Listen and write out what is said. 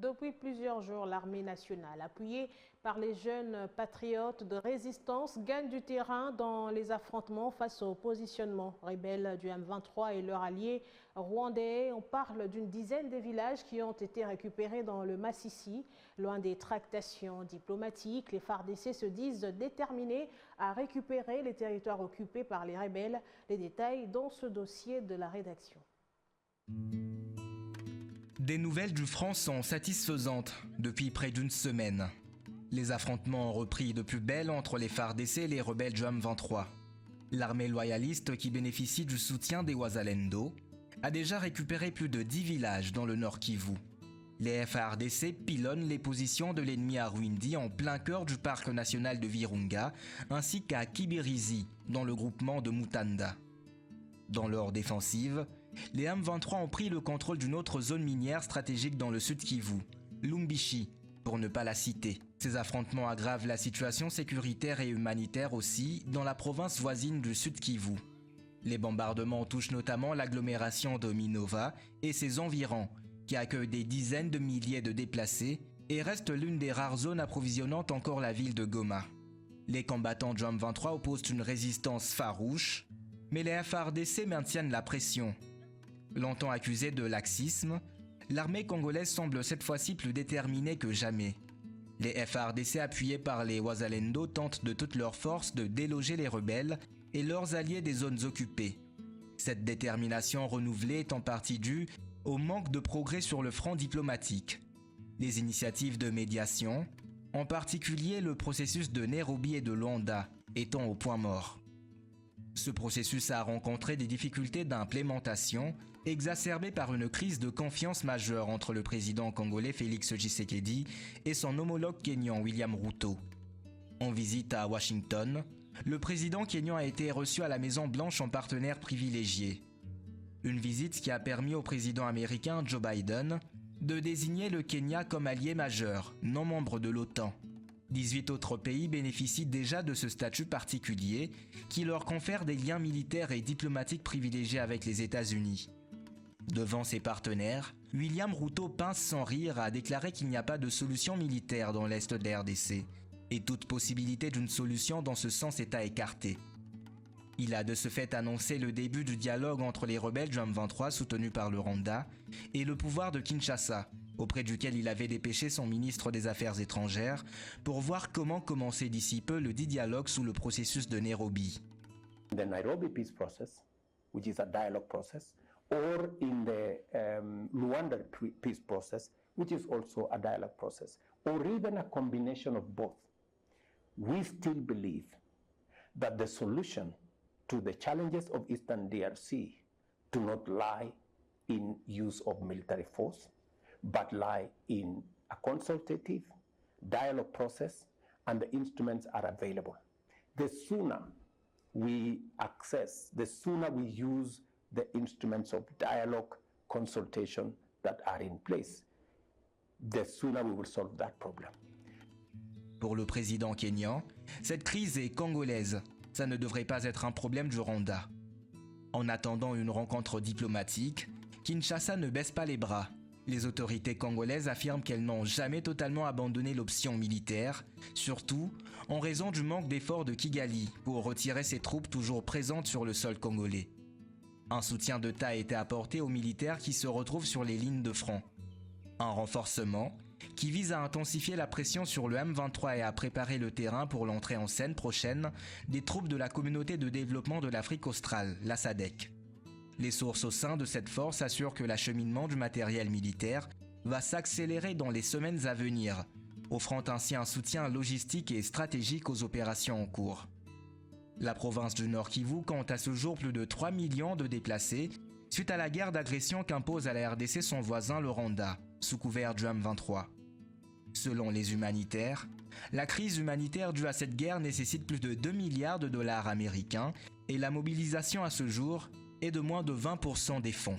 Depuis plusieurs jours, l'armée nationale, appuyée par les jeunes patriotes de résistance, gagne du terrain dans les affrontements face au positionnement rebelle du M23 et leurs alliés rwandais. On parle d'une dizaine de villages qui ont été récupérés dans le Massissi. Loin des tractations diplomatiques, les FARDC se disent déterminés à récupérer les territoires occupés par les rebelles. Les détails dans ce dossier de la rédaction. Des nouvelles du front sont satisfaisantes depuis près d'une semaine. Les affrontements ont repris de plus belle entre les FARDC et les rebelles du M23. L'armée loyaliste, qui bénéficie du soutien des Wazalendo, a déjà récupéré plus de 10 villages dans le Nord Kivu. Les FARDC pilonnent les positions de l'ennemi à Rwindi en plein cœur du parc national de Virunga, ainsi qu'à Kibirizi, dans le groupement de Mutanda. Dans leur défensive, les M23 ont pris le contrôle d'une autre zone minière stratégique dans le sud Kivu, Lumbishi, pour ne pas la citer. Ces affrontements aggravent la situation sécuritaire et humanitaire aussi dans la province voisine du sud Kivu. Les bombardements touchent notamment l'agglomération de Minova et ses environs, qui accueille des dizaines de milliers de déplacés et reste l'une des rares zones approvisionnant encore la ville de Goma. Les combattants du M23 opposent une résistance farouche, mais les FARDC maintiennent la pression. Longtemps accusée de laxisme, l'armée congolaise semble cette fois-ci plus déterminée que jamais. Les FARDC appuyés par les Wazalendo tentent de toutes leurs forces de déloger les rebelles et leurs alliés des zones occupées. Cette détermination renouvelée est en partie due au manque de progrès sur le front diplomatique. Les initiatives de médiation, en particulier le processus de Nairobi et de Luanda, étant au point mort. Ce processus a rencontré des difficultés d'implémentation, exacerbées par une crise de confiance majeure entre le président congolais Félix Tshisekedi et son homologue kényan William Ruto. En visite à Washington, le président kényan a été reçu à la Maison-Blanche en partenaire privilégié. Une visite qui a permis au président américain Joe Biden de désigner le Kenya comme allié majeur, non membre de l'OTAN. 18 autres pays bénéficient déjà de ce statut particulier qui leur confère des liens militaires et diplomatiques privilégiés avec les États-Unis. Devant ses partenaires, William Ruto pince sans rire a déclaré qu'il n'y a pas de solution militaire dans l'Est de la RDC et toute possibilité d'une solution dans ce sens est à écarter. Il a de ce fait annoncé le début du dialogue entre les rebelles du M23 soutenus par le Rwanda et le pouvoir de Kinshasa, auprès duquel il avait dépêché son ministre des Affaires étrangères pour voir comment commencer d'ici peu le dit dialogue sous le processus de Nairobi. The Nairobi peace process, which is a dialogue process, or in the Luanda peace process, which is also a dialogue process, or even a combination of both. We still believe that the solution to the challenges of Eastern DRC do not lie in use of military force, but lie in a consultative dialogue process, and the instruments are available. The sooner we access, the sooner we use the instruments of dialogue, consultation that are in place, the sooner we will solve that problem. Pour le président kényan, cette crise est congolaise. Ça ne devrait pas être un problème du Rwanda. En attendant une rencontre diplomatique, Kinshasa ne baisse pas les bras. Les autorités congolaises affirment qu'elles n'ont jamais totalement abandonné l'option militaire, surtout en raison du manque d'efforts de Kigali pour retirer ses troupes toujours présentes sur le sol congolais. Un soutien d'État a été apporté aux militaires qui se retrouvent sur les lignes de front. Un renforcement qui vise à intensifier la pression sur le M23 et à préparer le terrain pour l'entrée en scène prochaine des troupes de la communauté de développement de l'Afrique australe, la SADC. Les sources au sein de cette force assurent que l'acheminement du matériel militaire va s'accélérer dans les semaines à venir, offrant ainsi un soutien logistique et stratégique aux opérations en cours. La province du Nord Kivu compte à ce jour plus de 3 millions de déplacés suite à la guerre d'agression qu'impose à la RDC son voisin le Rwanda, sous couvert du M23. Selon les humanitaires, la crise humanitaire due à cette guerre nécessite plus de 2 milliards de dollars américains et la mobilisation à ce jour est de moins de 20% des fonds.